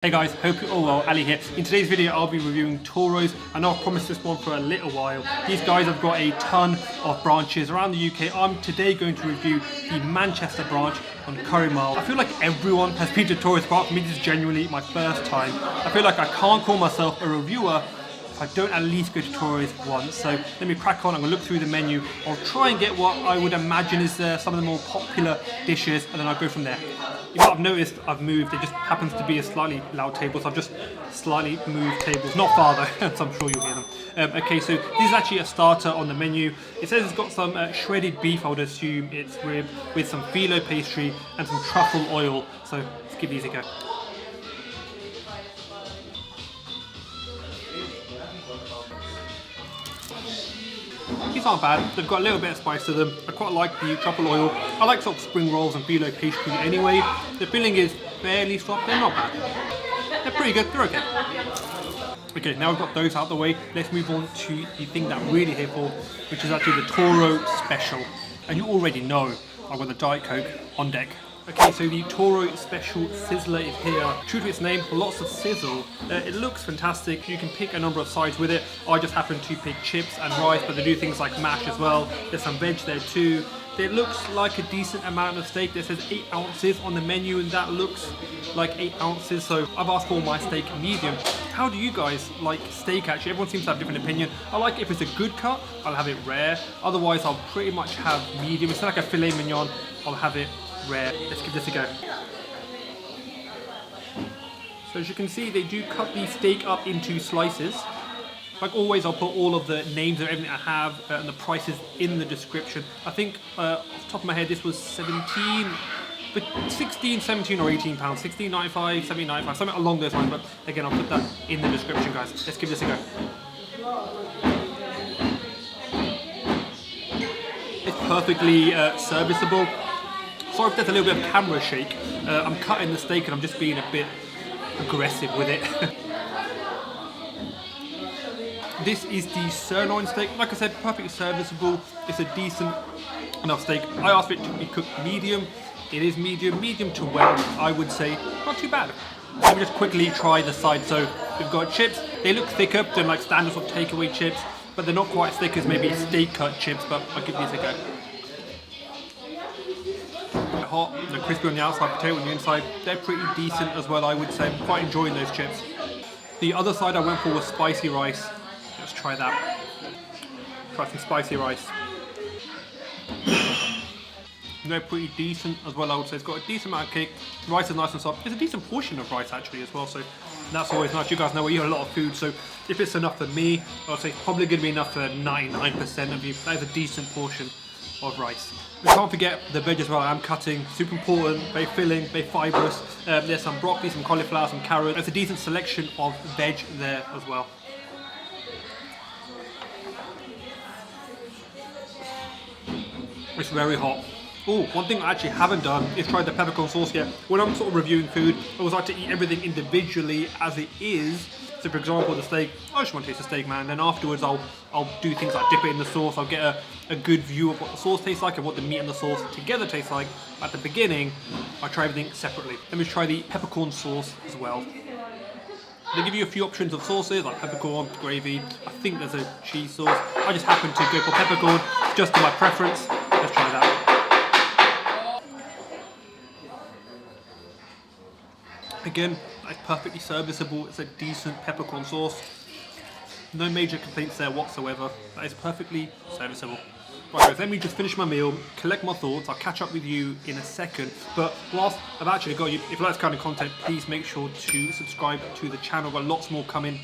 Hey guys, hope you're all well. Ali here. In today's video I'll be reviewing Toros. I know I've promised this one for a little while. These guys have got a ton of branches around the UK. I'm today going to review the Manchester branch on Curry Mile. I feel like everyone has been to Toros, but for me this is genuinely my first time. I feel like I can't call myself a reviewer if I don't at least go to Toros once. So let me crack on. I'm going to look through the menu. I'll try and get what I would imagine is some of the more popular dishes, and then I'll go from there. You might have noticed I've moved. It just happens to be a slightly loud table, so I've just slightly moved tables. Not far though, so I'm sure you'll hear them. Okay, so this is actually a starter on the menu. It says it's got some shredded beef. I would assume it's rib with some phyllo pastry and some truffle oil. So let's give these a go. These aren't bad. They've got a little bit of spice to them. I quite like the truffle oil. I like sort of spring rolls and phyllo pastry anyway. The filling is fairly soft. They're not bad. They're pretty good. They're okay. Okay, now we've got those out of the way. Let's move on to the thing that I'm really here for, which is actually the Toro Special. And you already know I've got the Diet Coke on deck. Okay, so the Toro Special Sizzler is here. True to its name, lots of sizzle. It looks fantastic. You can pick a number of sides with it. I just happen to pick chips and rice, but they do things like mash as well. There's some veg there too. It looks like a decent amount of steak. There says 8 ounces on the menu, and that looks like 8 ounces. So I've asked for my steak medium. How do you guys like steak actually? Everyone seems to have a different opinion. I like if it's a good cut, I'll have it rare. Otherwise, I'll pretty much have medium. It's like a filet mignon, I'll have it rare. Let's give this a go. So as you can see, they do cut the steak up into slices. Like always, I'll put all of the names of everything I have and the prices in the description. I think off the top of my head this was 16, 17 or 18 pounds, 16.95, 17.95, something along those lines. But again, I'll put that in the description, guys. Let's give this a go. It's perfectly serviceable. Sorry if there's a little bit of camera shake. I'm cutting the steak and I'm just being a bit aggressive with it. This is the sirloin steak. Like I said, perfectly serviceable. It's a decent enough steak. I asked for it to be cooked medium. It is medium to well, I would say. Not too bad. Let me just quickly try the side. So we've got chips. They look thicker than like standard sort of takeaway chips, but they're not quite as thick as maybe steak cut chips, but I'll give these a go. Hot, they're crispy on the outside, potato on the inside. They're pretty decent as well, I would say. I'm quite enjoying those chips. The other side I went for was spicy rice. Let's try that. Try some spicy rice. They're pretty decent as well, I would say. It's got a decent amount of kick. Rice is nice and soft. It's a decent portion of rice actually as well, so that's always nice. You guys know we eat a lot of food, so if it's enough for me, I would say it's probably going to be enough for 99% of you. That is a decent portion of rice. We can't forget the veg as well. I'm cutting, super important, very filling, very fibrous. There's some broccoli, some cauliflower, some carrots. There's a decent selection of veg there as well. It's very hot. Oh, one thing I actually haven't done is tried the peppercorn sauce yet. When I'm sort of reviewing food, I always like to eat everything individually as it is. So for example, the steak, I just want to taste the steak, man. Then afterwards, I'll do things like dip it in the sauce. I'll get a good view of what the sauce tastes like and what the meat and the sauce together tastes like. At the beginning, I try everything separately. Let me try the peppercorn sauce as well. They give you a few options of sauces like peppercorn, gravy. I think there's a cheese sauce. I just happen to go for peppercorn, just to my preference. Let's try that. Again, it's perfectly serviceable. It's a decent peppercorn sauce. No major complaints there whatsoever. That is perfectly serviceable. Right guys, let me just finish my meal, collect my thoughts. I'll catch up with you in a second. But whilst I've actually got you, if you like this kind of content, please make sure to subscribe to the channel. Got lots more coming.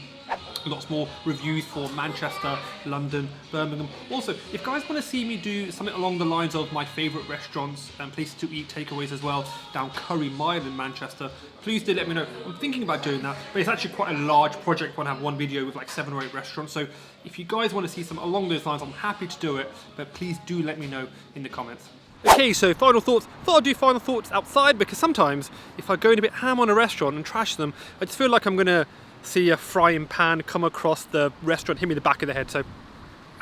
Lots more reviews for Manchester, London, Birmingham. Also, if you guys want to see me do something along the lines of my favourite restaurants and places to eat, takeaways as well, down Curry Mile in Manchester, please do let me know. I'm thinking about doing that, but it's actually quite a large project when I have one video with like 7 or 8 restaurants. So if you guys want to see something along those lines, I'm happy to do it, but please do let me know in the comments. Okay, so final thoughts. Thought I'd do final thoughts outside because sometimes if I go in a bit ham on a restaurant and trash them, I just feel like I'm going to see a frying pan come across the restaurant, hit me in the back of the head. So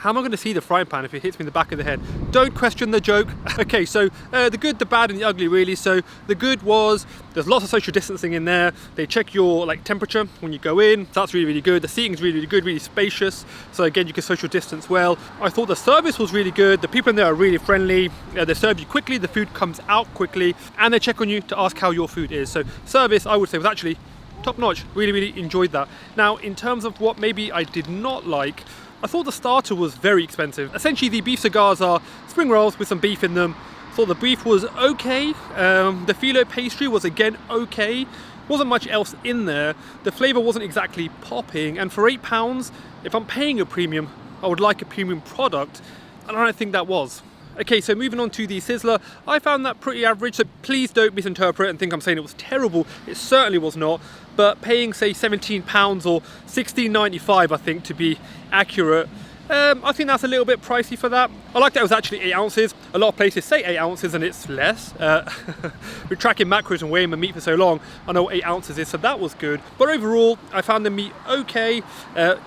How am I going to see the frying pan if it hits me in the back of the head? Don't question the joke. Okay, so the good, the bad, and the ugly, really. So the good was there's lots of social distancing in there. They check your temperature when you go in. So that's really, really good. The seating's really, really good, really spacious. So again, you can social distance well. I thought the service was really good. The people in there are really friendly. They serve you quickly. The food comes out quickly, and they check on you to ask how your food is. So service, I would say, was actually top notch. Really, really enjoyed that. Now, in terms of what maybe I did not like, I thought the starter was very expensive. Essentially, the beef cigars are spring rolls with some beef in them. Thought the beef was okay. The phyllo pastry was again okay. Wasn't much else in there. The flavour wasn't exactly popping. And for £8, if I'm paying a premium, I would like a premium product. And I don't think that was. Okay, so moving on to the Sizzler, I found that pretty average, so please don't misinterpret and think I'm saying it was terrible. It certainly was not, but paying, say, £17 or £16.95, I think, to be accurate, I think that's a little bit pricey for that. I like that it was actually 8 ounces. A lot of places say 8 ounces and it's less. We're tracking macros and weighing my meat for so long, I know what 8 ounces is, so that was good. But overall, I found the meat okay,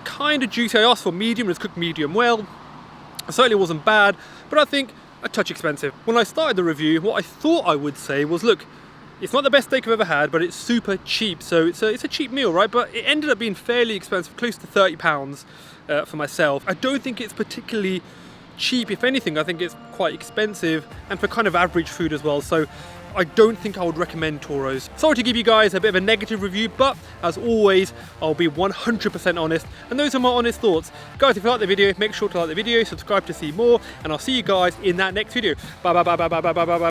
kind of juicy. I asked for medium, it was cooked medium well. It certainly wasn't bad, but I think a touch expensive. When I started the review, what I thought I would say was, look, it's not the best steak I've ever had, but it's super cheap. So it's a cheap meal, right? But it ended up being fairly expensive, close to £30 for myself. I don't think it's particularly cheap. If anything, I think it's quite expensive and for kind of average food as well. So I don't think I would recommend Toro's. Sorry to give you guys a bit of a negative review, but as always, I'll be 100% honest, and those are my honest thoughts. Guys, if you like the video, make sure to like the video, subscribe to see more, and I'll see you guys in that next video. Bye bye bye bye bye bye bye bye.